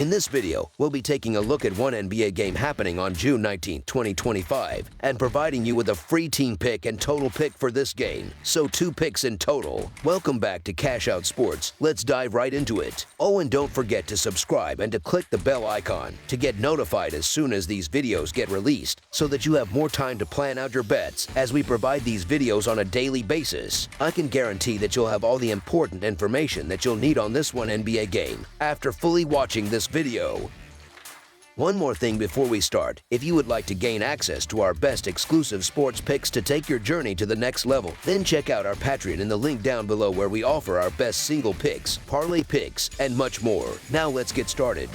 In this video, we'll be taking a look at one NBA game happening on June 19, 2025, and providing you with a free team pick and total pick for this game, so 2 picks in total. Welcome back to Cash Out Sports. Let's dive right into it. Oh, and don't forget to subscribe and to click the bell icon to get notified as soon as these videos get released, so that you have more time to plan out your bets as we provide these videos on a daily basis. I can guarantee that you'll have all the important information that you'll need on this one NBA game after fully watching this video. One more thing before we start. If you would like to gain access to our best exclusive sports picks to take your journey to the next level, then check out our Patreon in the link down below, where we offer our best single picks, parlay picks, and much more. Now let's get started.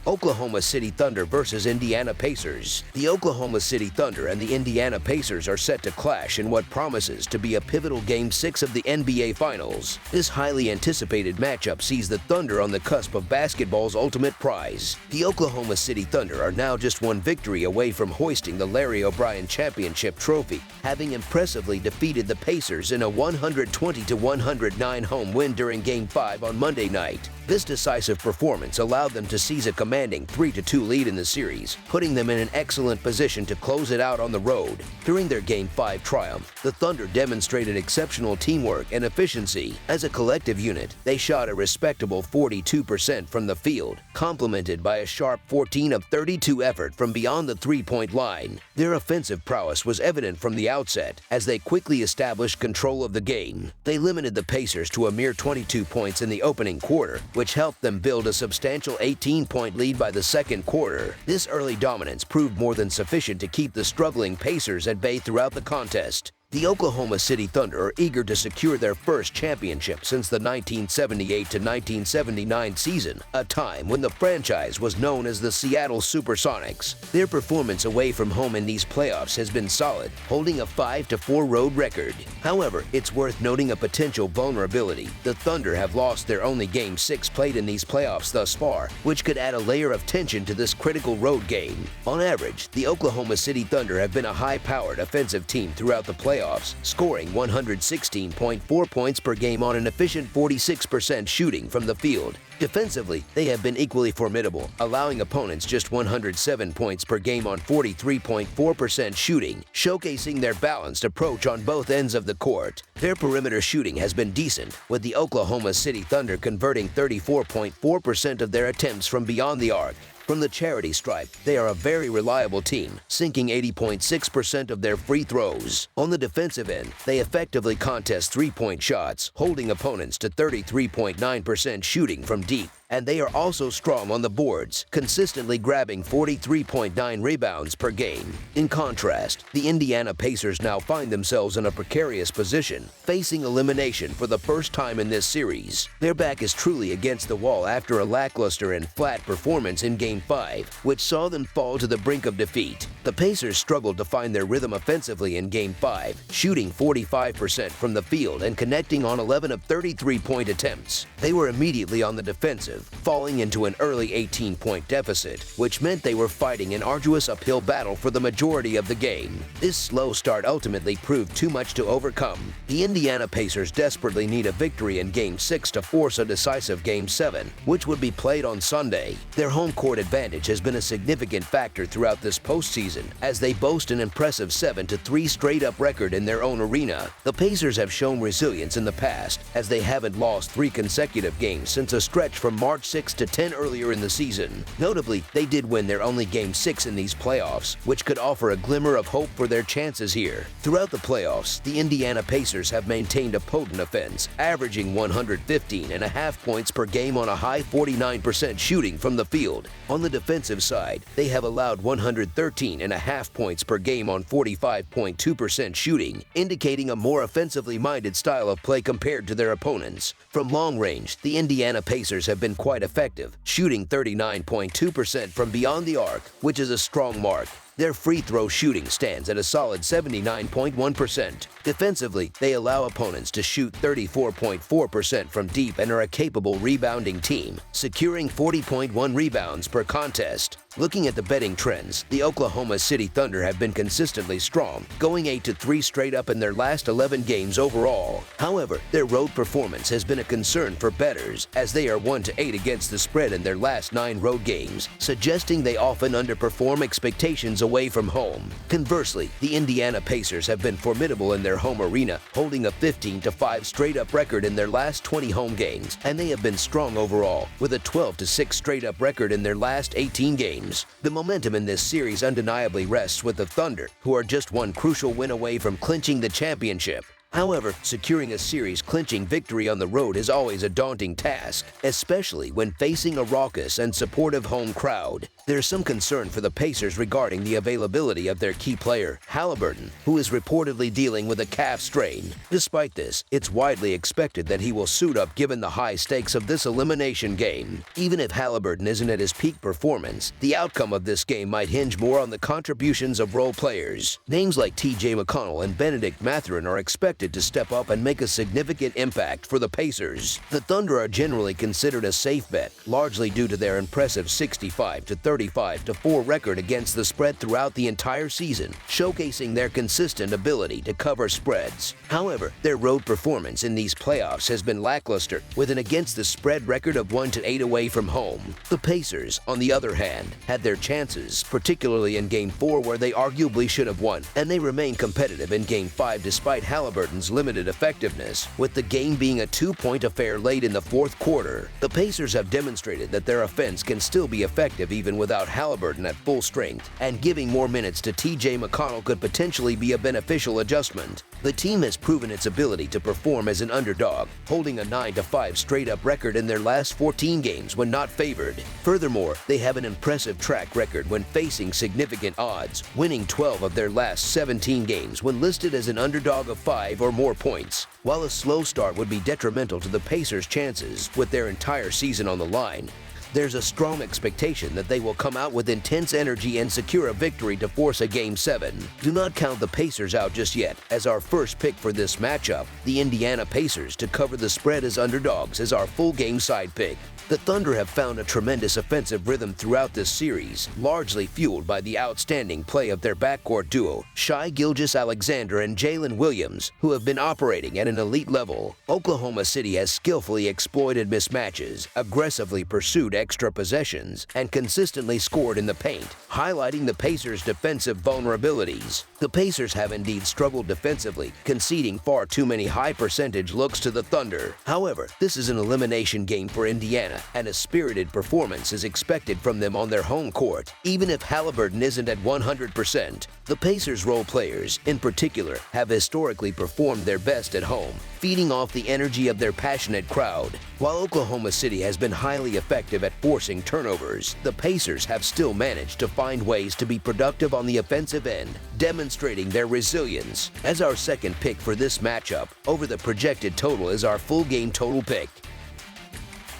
Oklahoma City Thunder versus Indiana Pacers. The Oklahoma City Thunder and the Indiana Pacers are set to clash in what promises to be a pivotal Game 6 of the NBA Finals. This highly anticipated matchup sees the Thunder on the cusp of basketball's ultimate prize. The Oklahoma City Thunder are now just one victory away from hoisting the Larry O'Brien Championship trophy, having impressively defeated the Pacers in a 120-109 home win during Game 5 on Monday night. This decisive performance allowed them to seize a commanding 3-2 lead in the series, putting them in an excellent position to close it out on the road. During their Game 5 triumph, the Thunder demonstrated exceptional teamwork and efficiency. As a collective unit, they shot a respectable 42% from the field, complemented by a sharp 14 of 32 effort from beyond the three-point line. Their offensive prowess was evident from the outset, as they quickly established control of the game. They limited the Pacers to a mere 22 points in the opening quarter, which helped them build a substantial 18-point lead by the second quarter. This early dominance proved more than sufficient to keep the struggling Pacers at bay throughout the contest. The Oklahoma City Thunder are eager to secure their first championship since the 1978-1979 season, a time when the franchise was known as the Seattle Supersonics. Their performance away from home in these playoffs has been solid, holding a 5-4 road record. However, it's worth noting a potential vulnerability. The Thunder have lost their only Game 6 played in these playoffs thus far, which could add a layer of tension to this critical road game. On average, the Oklahoma City Thunder have been a high-powered offensive team throughout the playoffs, scoring 116.4 points per game on an efficient 46% shooting from the field. Defensively, they have been equally formidable, allowing opponents just 107 points per game on 43.4% shooting, showcasing their balanced approach on both ends of the court. Their perimeter shooting has been decent, with the Oklahoma City Thunder converting 34.4% of their attempts from beyond the arc. From the charity stripe, they are a very reliable team, sinking 80.6% of their free throws. On the defensive end, they effectively contest three-point shots, holding opponents to 33.9% shooting from deep. And they are also strong on the boards, consistently grabbing 43.9 rebounds per game. In contrast, the Indiana Pacers now find themselves in a precarious position, facing elimination for the first time in this series. Their back is truly against the wall after a lackluster and flat performance in Game 5, which saw them fall to the brink of defeat. The Pacers struggled to find their rhythm offensively in Game 5, shooting 45% from the field and connecting on 11 of 33-point attempts. They were immediately on the defensive, falling into an early 18-point deficit, which meant they were fighting an arduous uphill battle for the majority of the game. This slow start ultimately proved too much to overcome. The Indiana Pacers desperately need a victory in Game 6 to force a decisive Game 7, which would be played on Sunday. Their home court advantage has been a significant factor throughout this postseason, as they boast an impressive 7-3 straight-up record in their own arena. The Pacers have shown resilience in the past, as they haven't lost 3 consecutive games since a stretch from March 6 to 10 earlier in the season. Notably, they did win their only Game 6 in these playoffs, which could offer a glimmer of hope for their chances here. Throughout the playoffs, the Indiana Pacers have maintained a potent offense, averaging 115.5 points per game on a high 49% shooting from the field. On the defensive side, they have allowed 113.5 points per game on 45.2% shooting, indicating a more offensively minded style of play compared to their opponents. From long range, the Indiana Pacers have been quite effective, shooting 39.2% from beyond the arc, which is a strong mark. Their free throw shooting stands at a solid 79.1%. Defensively, they allow opponents to shoot 34.4% from deep and are a capable rebounding team, securing 40.1 rebounds per contest. Looking at the betting trends, the Oklahoma City Thunder have been consistently strong, going 8-3 straight up in their last 11 games overall. However, their road performance has been a concern for bettors, as they are 1-8 against the spread in their last 9 road games, suggesting they often underperform expectations away from home. Conversely, the Indiana Pacers have been formidable in their home arena, holding a 15-5 straight-up record in their last 20 home games, and they have been strong overall, with a 12-6 straight-up record in their last 18 games. The momentum in this series undeniably rests with the Thunder, who are just one crucial win away from clinching the championship. However, securing a series-clinching victory on the road is always a daunting task, especially when facing a raucous and supportive home crowd. There's some concern for the Pacers regarding the availability of their key player, Halliburton, who is reportedly dealing with a calf strain. Despite this, it's widely expected that he will suit up given the high stakes of this elimination game. Even if Halliburton isn't at his peak performance, the outcome of this game might hinge more on the contributions of role players. Names like TJ McConnell and Benedict Mathurin are expected to step up and make a significant impact for the Pacers. The Thunder are generally considered a safe bet, largely due to their impressive 65-35-4 record against the spread throughout the entire season, showcasing their consistent ability to cover spreads. However, their road performance in these playoffs has been lackluster, with an against-the-spread record of 1-8 away from home. The Pacers, on the other hand, had their chances, particularly in Game 4 where they arguably should have won, and they remain competitive in Game 5 despite Halliburton's limited effectiveness, with the game being a 2-point affair late in the fourth quarter. The Pacers have demonstrated that their offense can still be effective even without Halliburton at full strength, and giving more minutes to TJ McConnell could potentially be a beneficial adjustment. The team has proven its ability to perform as an underdog, holding a 9-5 straight-up record in their last 14 games when not favored. Furthermore, they have an impressive track record when facing significant odds, winning 12 of their last 17 games when listed as an underdog of 5 or more points. While a slow start would be detrimental to the Pacers' chances with their entire season on the line, there's a strong expectation that they will come out with intense energy and secure a victory to force a Game 7. Do not count the Pacers out just yet, as our first pick for this matchup, the Indiana Pacers, to cover the spread as underdogs, is our full game side pick. The Thunder have found a tremendous offensive rhythm throughout this series, largely fueled by the outstanding play of their backcourt duo, Shai Gilgeous-Alexander and Jalen Williams, who have been operating at an elite level. Oklahoma City has skillfully exploited mismatches, aggressively pursued extra possessions, and consistently scored in the paint, highlighting the Pacers' defensive vulnerabilities. The Pacers have indeed struggled defensively, conceding far too many high-percentage looks to the Thunder. However, this is an elimination game for Indiana, and a spirited performance is expected from them on their home court, even if Halliburton isn't at 100%. The Pacers' role players, in particular, have historically performed their best at home, feeding off the energy of their passionate crowd. While Oklahoma City has been highly effective at forcing turnovers, the Pacers have still managed to find ways to be productive on the offensive end, demonstrating their resilience. As our second pick for this matchup, over the projected total is our full game total pick.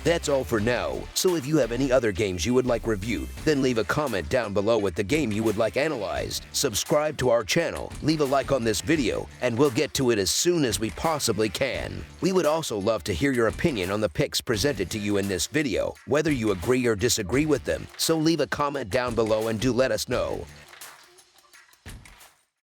That's all for now, so if you have any other games you would like reviewed, then leave a comment down below with the game you would like analyzed. Subscribe to our channel, leave a like on this video, and we'll get to it as soon as we possibly can. We would also love to hear your opinion on the picks presented to you in this video, whether you agree or disagree with them, so leave a comment down below and do let us know.